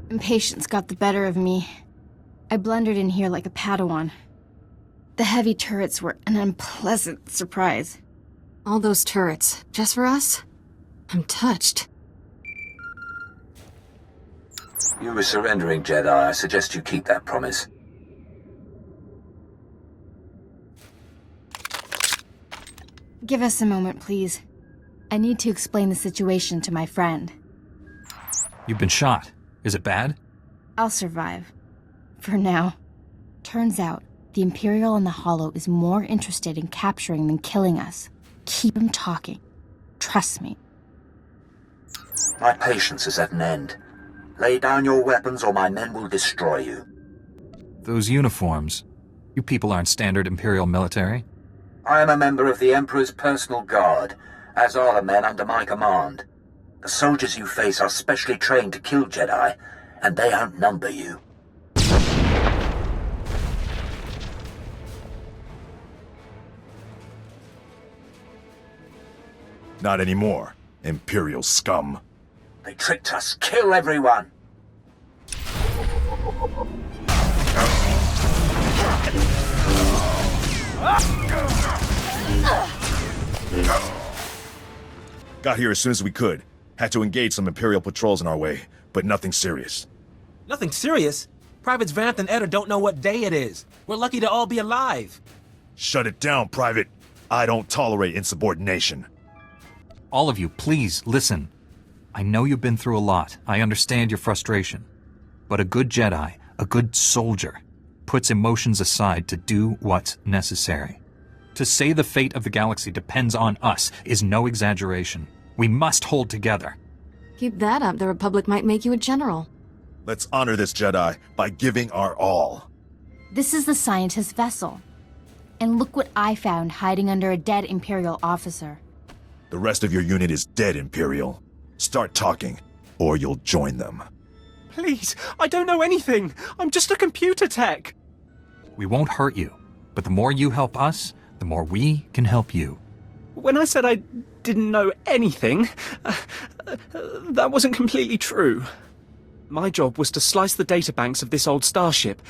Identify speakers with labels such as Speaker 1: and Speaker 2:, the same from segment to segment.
Speaker 1: Impatience got the better of me. I blundered in here like a Padawan. The heavy turrets were an unpleasant surprise.
Speaker 2: All those turrets, just for us? I'm touched.
Speaker 3: You were surrendering, Jedi. I suggest you keep that promise.
Speaker 1: Give us a moment, please. I need to explain the situation to my friend.
Speaker 4: You've been shot. Is it bad?
Speaker 1: I'll survive. For now. Turns out, the Imperial in the Hollow is more interested in capturing than killing us. Keep him talking. Trust me.
Speaker 3: My patience is at an end. Lay down your weapons or my men will destroy you.
Speaker 4: Those uniforms. You people aren't standard Imperial military.
Speaker 3: I am a member of the Emperor's personal guard, as are the men under my command. The soldiers you face are specially trained to kill Jedi, and they outnumber you.
Speaker 5: Not anymore, Imperial scum.
Speaker 3: They tricked us. Kill everyone!
Speaker 5: Got here as soon as we could. Had to engage some Imperial patrols in our way, but nothing serious.
Speaker 6: Nothing serious? Privates Vanth and Eder don't know what day it is. We're lucky to all be alive.
Speaker 5: Shut it down, Private. I don't tolerate insubordination.
Speaker 4: All of you, please, listen. I know you've been through a lot. I understand your frustration. But a good Jedi, a good soldier, puts emotions aside to do what's necessary. To say the fate of the galaxy depends on us is no exaggeration. We must hold together.
Speaker 2: Keep that up, the Republic might make you a general.
Speaker 5: Let's honor this Jedi by giving our all.
Speaker 1: This is the scientist vessel. And look what I found hiding under a dead Imperial officer.
Speaker 5: The rest of your unit is dead, Imperial. Start talking, or you'll join them.
Speaker 6: Please, I don't know anything. I'm just a computer tech.
Speaker 4: We won't hurt you, but the more you help us, the more we can help you.
Speaker 6: When I said I didn't know anything, that wasn't completely true. My job was to slice the databanks of this old starship,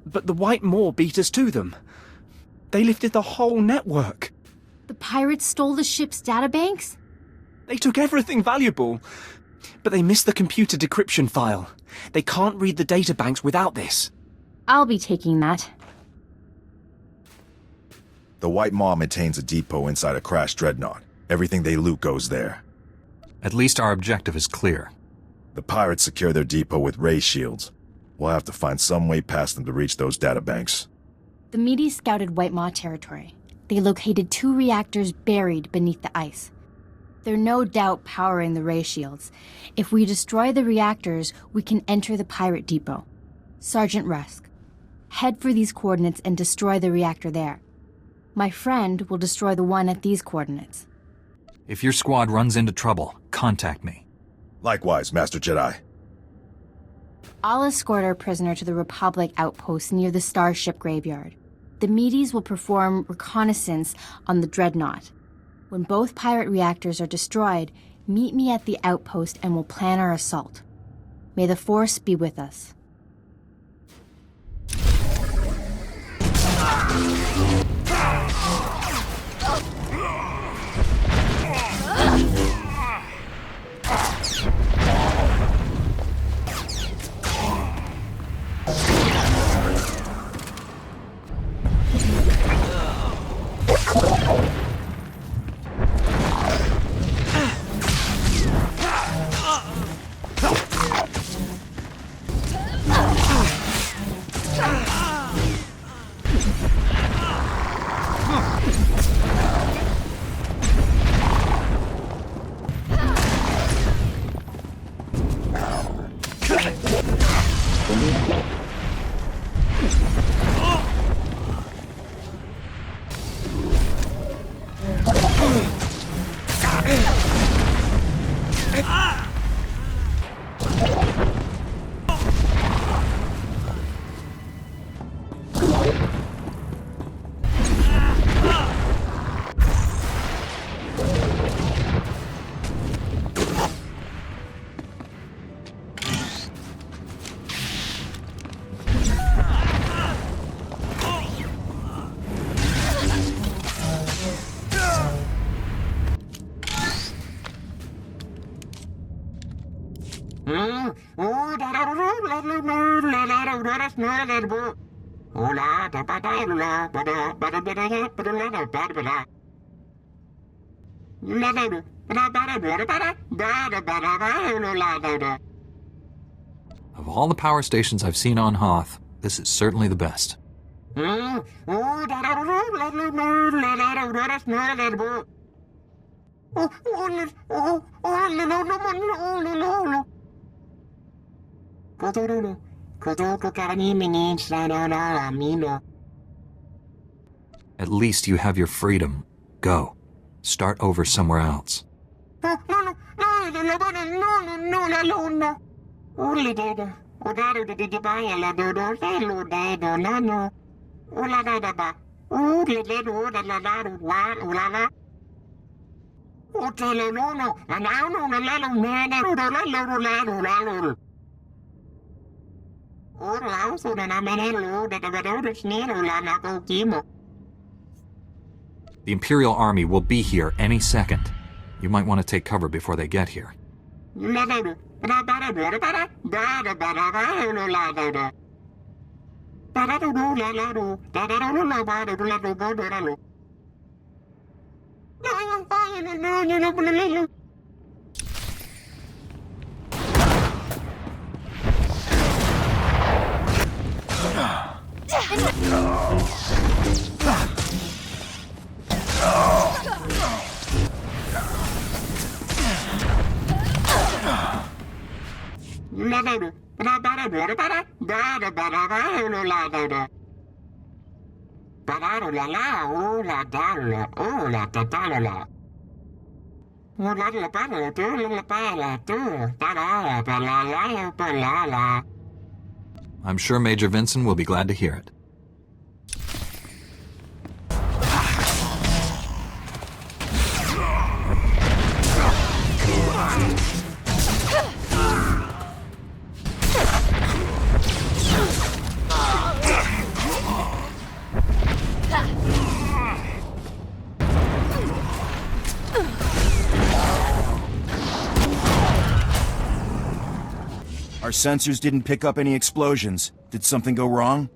Speaker 6: but the White Maw beat us to them. They lifted the whole network.
Speaker 1: The pirates stole the ship's databanks?
Speaker 6: They took everything valuable, but they missed the computer decryption file. They can't read the databanks without this.
Speaker 1: I'll be taking that.
Speaker 5: The White Maw maintains a depot inside a crashed dreadnought. Everything they loot goes there.
Speaker 4: At least our objective is clear.
Speaker 5: The pirates secure their depot with ray shields. We'll have to find some way past them to reach those databanks.
Speaker 1: The Medes scouted White Maw territory. They located 2 reactors buried beneath the ice. They're no doubt powering the ray shields. If we destroy the reactors, we can enter the pirate depot. Sergeant Rusk, head for these coordinates and destroy the reactor there. My friend will destroy the one at these coordinates.
Speaker 4: If your squad runs into trouble, contact me.
Speaker 5: Likewise, Master Jedi.
Speaker 1: I'll escort our prisoner to the Republic outpost near the Starship Graveyard. The Medes will perform reconnaissance on the Dreadnought. When both pirate reactors are destroyed, meet me at the outpost and we'll plan our assault. May the Force be with us.
Speaker 4: Of all the power stations I've seen on Hoth, this is certainly the best. At least you have your freedom. Go. Start over somewhere else. The Imperial Army will be here any second. You might want to take cover before they get here. I'm sure Major Vincent will be glad to hear it.
Speaker 7: Our sensors didn't pick up any explosions. Did something go wrong?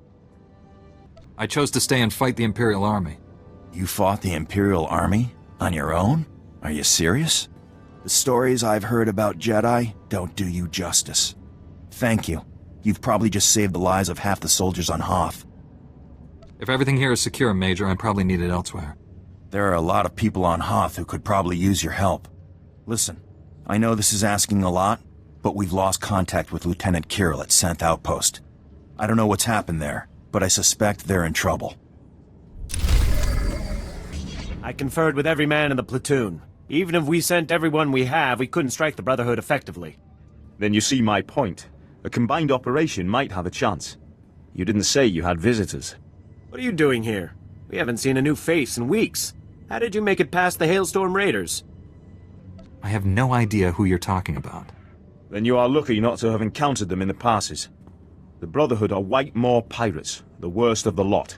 Speaker 4: I chose to stay and fight the Imperial Army.
Speaker 7: You fought the Imperial Army? On your own? Are you serious? The stories I've heard about Jedi don't do you justice. Thank you. You've probably just saved the lives of half the soldiers on Hoth.
Speaker 4: If everything here is secure, Major, I'm probably needed elsewhere.
Speaker 7: There are a lot of people on Hoth who could probably use your help. Listen, I know this is asking a lot, but we've lost contact with Lieutenant Kirill at 10th Outpost. I don't know what's happened there, but I suspect they're in trouble.
Speaker 8: I conferred with every man in the platoon. Even if we sent everyone we have, we couldn't strike the Brotherhood effectively.
Speaker 9: Then you see my point. A combined operation might have a chance. You didn't say you had visitors.
Speaker 8: What are you doing here? We haven't seen a new face in weeks. How did you make it past the Hailstorm Raiders?
Speaker 4: I have no idea who you're talking about.
Speaker 9: Then you are lucky not to have encountered them in the passes. The Brotherhood are White Moor pirates, the worst of the lot.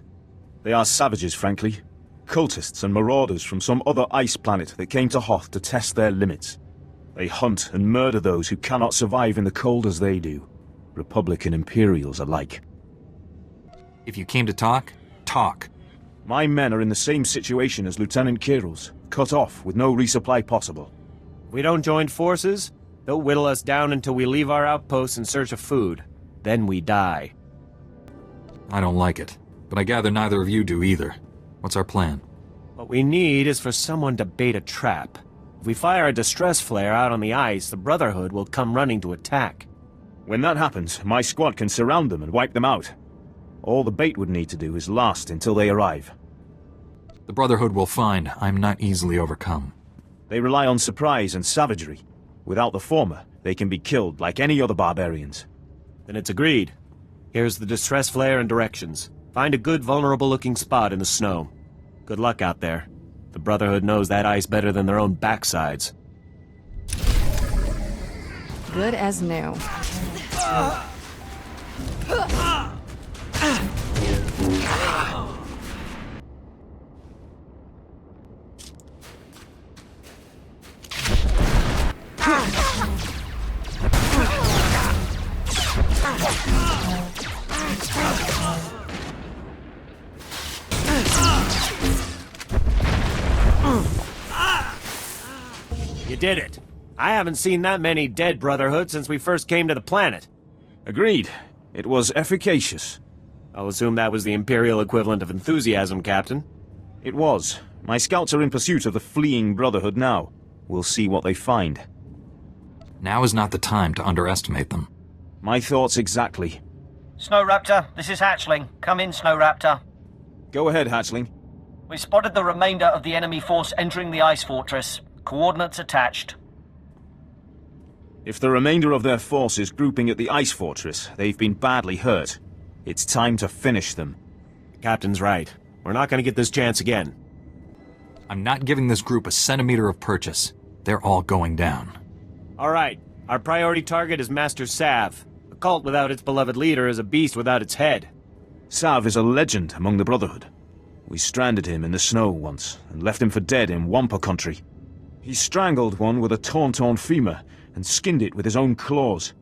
Speaker 9: They are savages, frankly. Cultists and marauders from some other ice planet that came to Hoth to test their limits. They hunt and murder those who cannot survive in the cold as they do. Republic and Imperials alike.
Speaker 4: If you came to talk, talk.
Speaker 9: My men are in the same situation as Lieutenant Kirill's, cut off with no resupply possible.
Speaker 8: If we don't join forces, they'll whittle us down until we leave our outposts in search of food. Then we die.
Speaker 4: I don't like it, but I gather neither of you do either. What's our plan?
Speaker 8: What we need is for someone to bait a trap. If we fire a distress flare out on the ice, the Brotherhood will come running to attack.
Speaker 9: When that happens, my squad can surround them and wipe them out. All the bait would need to do is last until they arrive.
Speaker 4: The Brotherhood will find I'm not easily overcome.
Speaker 9: They rely on surprise and savagery. Without the former, they can be killed like any other barbarians.
Speaker 8: Then it's agreed. Here's the distress flare and directions. Find a good vulnerable-looking spot in the snow. Good luck out there. The Brotherhood knows that ice better than their own backsides.
Speaker 2: Good as new.
Speaker 8: did it. I haven't seen that many dead Brotherhood since we first came to the planet.
Speaker 9: Agreed. It was efficacious.
Speaker 8: I'll assume that was the Imperial equivalent of enthusiasm, Captain.
Speaker 9: It was. My scouts are in pursuit of the fleeing Brotherhood now. We'll see what they find.
Speaker 4: Now is not the time to underestimate them.
Speaker 9: My thoughts exactly.
Speaker 10: Snow Raptor, this is Hatchling. Come in, Snow Raptor.
Speaker 9: Go ahead, Hatchling.
Speaker 10: We spotted the remainder of the enemy force entering the ice fortress. Coordinates attached.
Speaker 9: If the remainder of their force is grouping at the ice fortress, they've been badly hurt. It's time to finish them.
Speaker 8: The Captain's right. We're not going to get this chance again.
Speaker 4: I'm not giving this group a centimeter of purchase. They're all going down.
Speaker 8: All right. Our priority target is Master Sav. A cult without its beloved leader is a beast without its head.
Speaker 9: Sav is a legend among the Brotherhood. We stranded him in the snow once, and left him for dead in Wampa country. He strangled one with a torn femur, and skinned it with his own claws.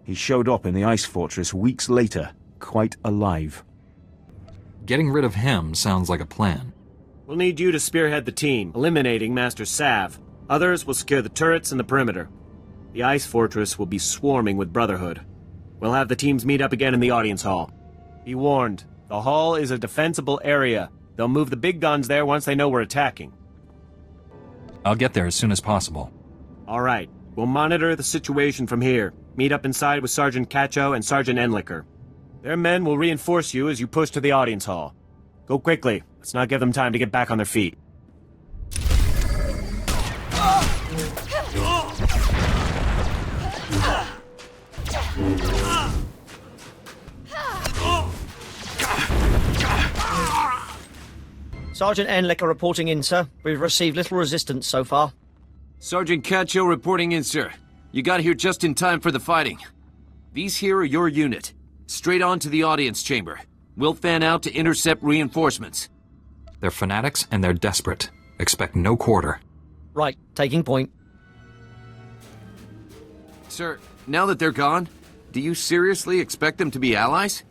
Speaker 9: He showed up in the ice fortress weeks later, quite alive.
Speaker 4: Getting rid of him sounds like a plan.
Speaker 8: We'll need you to spearhead the team, eliminating Master Sav. Others will secure the turrets and the perimeter. The ice fortress will be swarming with Brotherhood. We'll have the teams meet up again in the audience hall. Be warned, the hall is a defensible area. They'll move the big guns there once they know we're attacking.
Speaker 4: I'll get there as soon as possible.
Speaker 8: All right. We'll monitor the situation from here. Meet up inside with Sergeant Cacho and Sergeant Enlicker. Their men will reinforce you as you push to the audience hall. Go quickly. Let's not give them time to get back on their feet.
Speaker 10: Sergeant Enlicker reporting in, sir. We've received little resistance so far.
Speaker 11: Sergeant Cacho reporting in, sir. You got here just in time for the fighting. These here are your unit. Straight on to the audience chamber. We'll fan out to intercept reinforcements.
Speaker 4: They're fanatics and they're desperate. Expect no quarter.
Speaker 10: Right, taking point.
Speaker 11: Sir, now that they're gone, do you seriously expect them to be allies?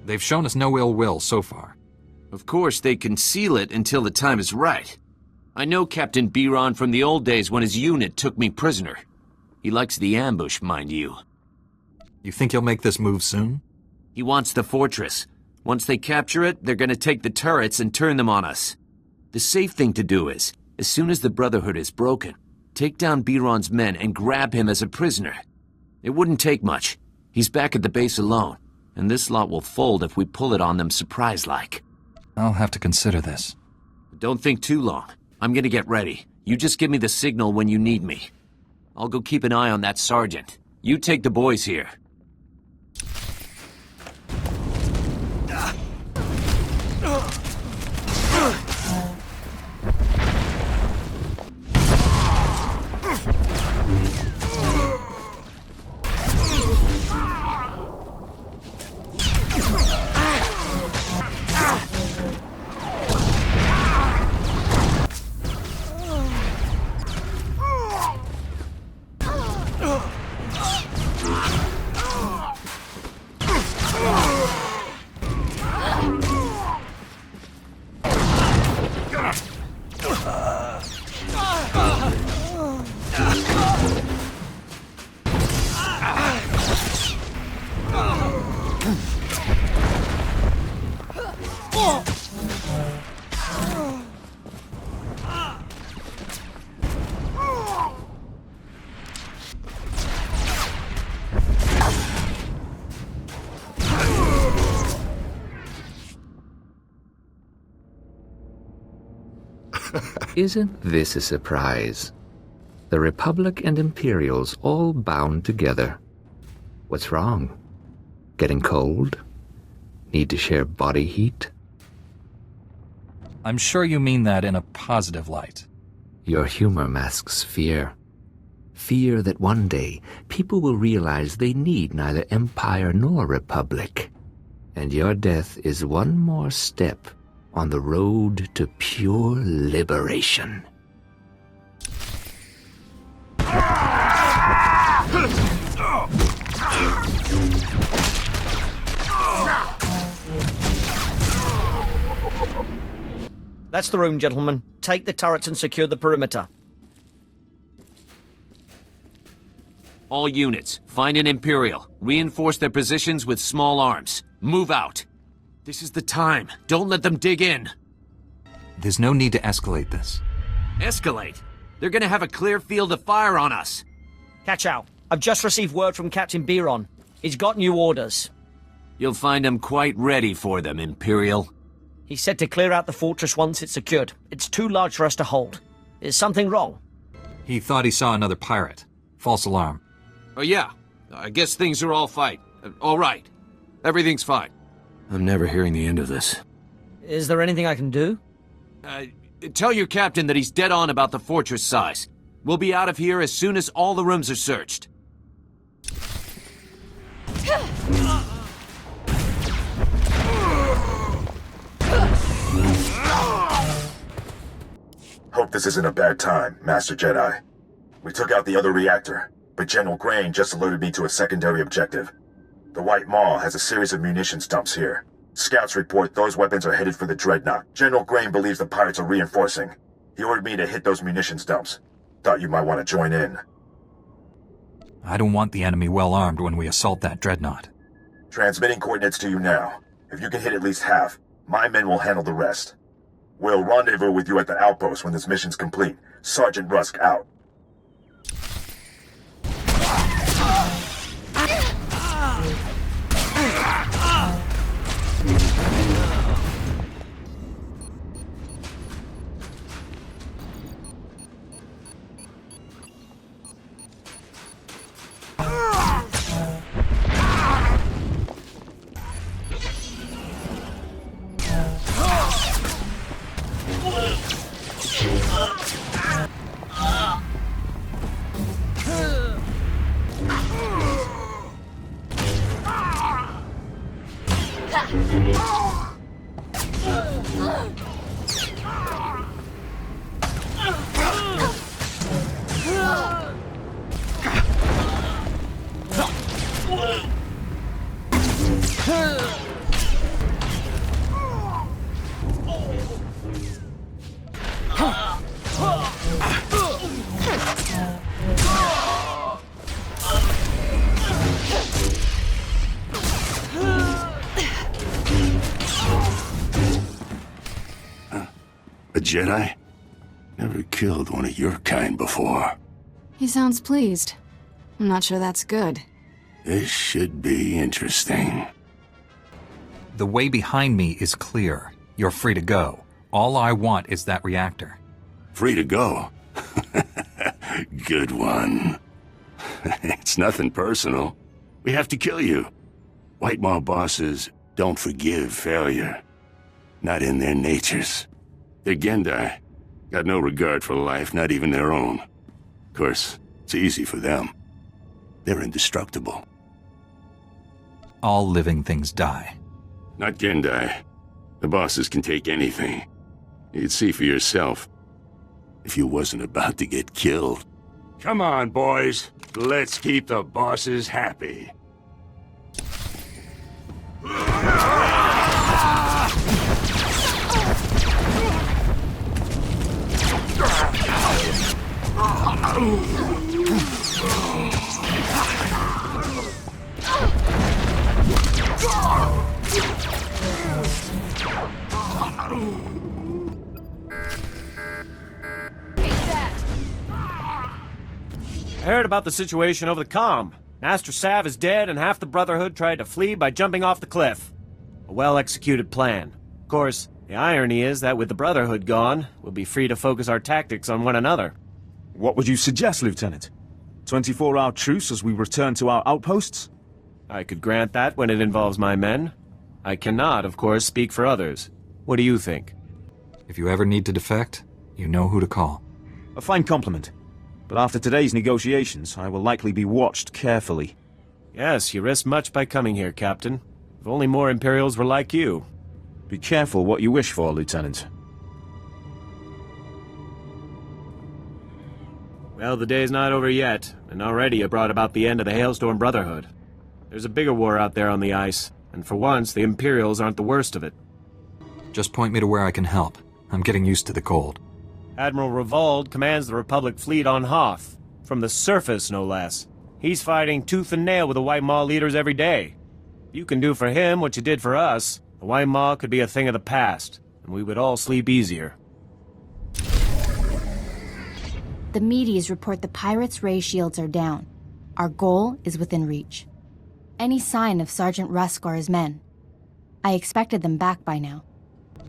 Speaker 4: They've shown us no ill will so far.
Speaker 11: Of course, they conceal it until the time is right. I know Captain Biron from the old days when his unit took me prisoner. He likes the ambush, mind you.
Speaker 4: You think he'll make this move soon?
Speaker 11: He wants the fortress. Once they capture it, they're gonna take the turrets and turn them on us. The safe thing to do is, as soon as the Brotherhood is broken, take down Biron's men and grab him as a prisoner. It wouldn't take much. He's back at the base alone, and this lot will fold if we pull it on them surprise-like.
Speaker 4: I'll have to consider this.
Speaker 11: Don't think too long. I'm gonna get ready. You just give me the signal when you need me. I'll go keep an eye on that sergeant. You take the boys here.
Speaker 12: Isn't this a surprise? The Republic and Imperials all bound together. What's wrong? Getting cold? Need to share body heat?
Speaker 4: I'm sure you mean that in a positive light.
Speaker 12: Your humor masks fear. Fear that one day people will realize they need neither Empire nor Republic. And your death is one more step on the road to pure liberation.
Speaker 10: That's the room, gentlemen. Take the turrets and secure the perimeter.
Speaker 11: All units, find an Imperial. Reinforce their positions with small arms. Move out. This is the time. Don't let them dig in.
Speaker 4: There's no need to escalate this.
Speaker 11: Escalate? They're gonna have a clear field of fire on us.
Speaker 10: Catch out. I've just received word from Captain Biron. He's got new orders.
Speaker 11: You'll find them quite ready for them, Imperial.
Speaker 10: He said to clear out the fortress once it's secured. It's too large for us to hold. Is something wrong?
Speaker 4: He thought he saw another pirate. False alarm.
Speaker 11: Oh yeah, I guess things are all fine. All right. Everything's fine. I'm never hearing the end of this.
Speaker 10: Is there anything I can do?
Speaker 11: Tell your captain that he's dead on about the fortress size. We'll be out of here as soon as all the rooms are searched.
Speaker 5: Hope this isn't a bad time, Master Jedi. We took out the other reactor, but General Grain just alerted me to a secondary objective. The White Maw has a series of munitions dumps here. Scouts report those weapons are headed for the Dreadnought. General Grain believes the pirates are reinforcing. He ordered me to hit those munitions dumps. Thought you might want to join in.
Speaker 4: I don't want the enemy well armed when we assault that Dreadnought.
Speaker 5: Transmitting coordinates to you now. If you can hit at least half, my men will handle the rest. We'll rendezvous with you at the outpost when this mission's complete. Sergeant Rusk out.
Speaker 13: A Jedi? Never killed one of your kind before.
Speaker 2: He sounds pleased. I'm not sure that's good.
Speaker 13: This should be interesting.
Speaker 4: The way behind me is clear. You're free to go. All I want is that reactor.
Speaker 13: Free to go? Good one. It's nothing personal. We have to kill you. White Maw bosses don't forgive failure. Not in their natures. They're Gendai. Got no regard for life, not even their own. Of course, it's easy for them. They're indestructible.
Speaker 4: All living things die.
Speaker 13: Not Gendai. The bosses can take anything. You'd see for yourself. If you wasn't about to get killed. Come on, boys. Let's keep the bosses happy.
Speaker 8: I heard about the situation over the comm. Master Sav is dead and half the Brotherhood tried to flee by jumping off the cliff. A well-executed plan. Of course, the irony is that with the Brotherhood gone, we'll be free to focus our tactics on one another.
Speaker 9: What would you suggest, Lieutenant? 24-hour truce as we return to our outposts?
Speaker 8: I could grant that when it involves my men. I cannot, of course, speak for others. What do you think?
Speaker 4: If you ever need to defect, you know who to call.
Speaker 9: A fine compliment. But after today's negotiations, I will likely be watched carefully.
Speaker 8: Yes, you risk much by coming here, Captain. If only more Imperials were like you.
Speaker 9: Be careful what you wish for, Lieutenant.
Speaker 8: Well, the day's not over yet, and already you brought about the end of the Hailstorm Brotherhood. There's a bigger war out there on the ice, and for once, the Imperials aren't the worst of it.
Speaker 4: Just point me to where I can help. I'm getting used to the cold.
Speaker 8: Admiral Revold commands the Republic fleet on Hoth, from the surface no less. He's fighting tooth and nail with the White Maw leaders every day. If you can do for him what you did for us, the White Maw could be a thing of the past, and we would all sleep easier.
Speaker 1: The Medes report the pirates' ray shields are down. Our goal is within reach. Any sign of Sergeant Rusk or his men? I expected them back by now.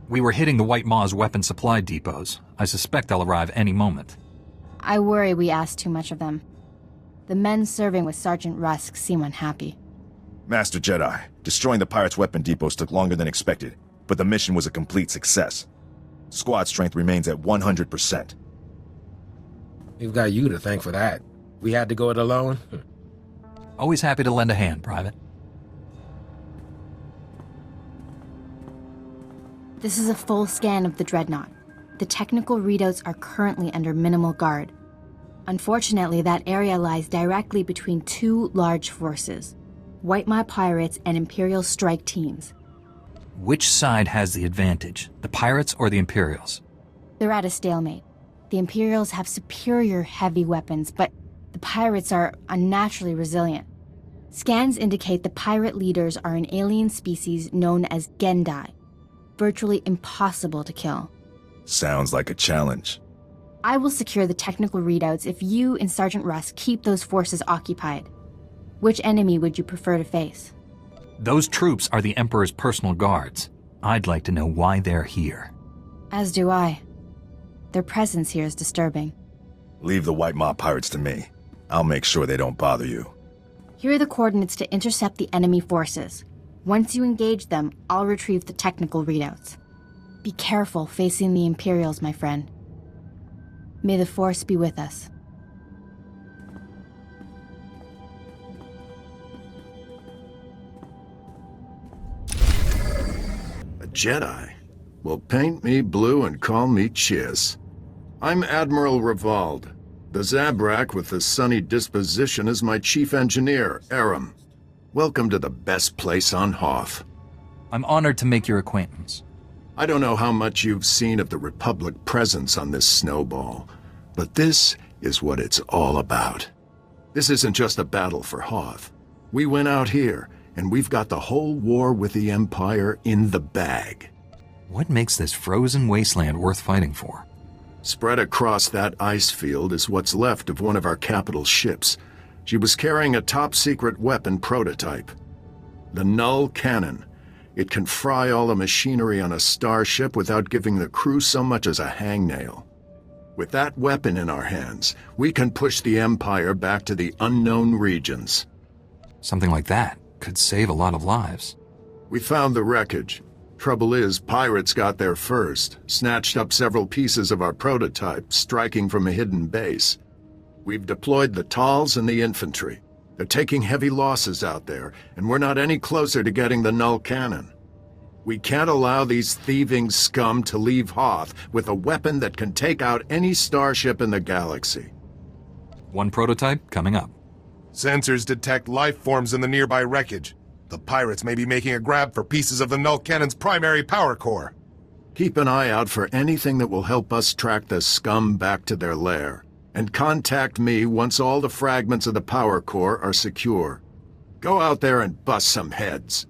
Speaker 4: We were hitting the White Maw's weapon supply depots. I suspect they'll arrive any moment.
Speaker 1: I worry we asked too much of them. The men serving with Sergeant Rusk seem unhappy.
Speaker 5: Master Jedi, destroying the pirates' weapon depots took longer than expected, but the mission was a complete success. Squad strength remains at 100%.
Speaker 14: We've got you to thank for that. We had to go it alone.
Speaker 4: Always happy to lend a hand, Private.
Speaker 1: This is a full scan of the Dreadnought. The technical readouts are currently under minimal guard. Unfortunately, that area lies directly between two large forces, White Maw pirates and Imperial strike teams.
Speaker 4: Which side has the advantage, the pirates or the Imperials?
Speaker 1: They're at a stalemate. The Imperials have superior heavy weapons, but the pirates are unnaturally resilient. Scans indicate the pirate leaders are an alien species known as Jedi, virtually impossible to kill.
Speaker 5: Sounds like a challenge.
Speaker 1: I will secure the technical readouts if you and Sergeant Rusk keep those forces occupied. Which enemy would you prefer to face?
Speaker 4: Those troops are the Emperor's personal guards. I'd like to know why they're here.
Speaker 1: As do I. Their presence here is disturbing.
Speaker 5: Leave the White Maw pirates to me. I'll make sure they don't bother you.
Speaker 1: Here are the coordinates to intercept the enemy forces. Once you engage them, I'll retrieve the technical readouts. Be careful facing the Imperials, my friend. May the Force be with us.
Speaker 15: A Jedi? Well, paint me blue and call me Chiss. I'm Admiral Revald. The Zabrak with the sunny disposition is my chief engineer, Aram. Welcome to the best place on Hoth.
Speaker 4: I'm honored to make your acquaintance.
Speaker 15: I don't know how much you've seen of the Republic presence on this snowball, but this is what it's all about. This isn't just a battle for Hoth. We went out here, and we've got the whole war with the Empire in the bag.
Speaker 4: What makes this frozen wasteland worth fighting for?
Speaker 15: Spread across that ice field is what's left of one of our capital ships. She was carrying a top-secret weapon prototype. The Null Cannon. It can fry all the machinery on a starship without giving the crew so much as a hangnail. With that weapon in our hands, we can push the Empire back to the unknown regions.
Speaker 4: Something like that could save a lot of lives.
Speaker 15: We found the wreckage. Trouble is, pirates got there first, snatched up several pieces of our prototype, striking from a hidden base. We've deployed the Tals and the infantry. They're taking heavy losses out there, and we're not any closer to getting the Null Cannon. We can't allow these thieving scum to leave Hoth with a weapon that can take out any starship in the galaxy.
Speaker 4: One prototype coming up.
Speaker 16: Sensors detect life forms in the nearby wreckage. The pirates may be making a grab for pieces of the Null Cannon's primary power core.
Speaker 15: Keep an eye out for anything that will help us track the scum back to their lair. And contact me once all the fragments of the power core are secure. Go out there and bust some heads.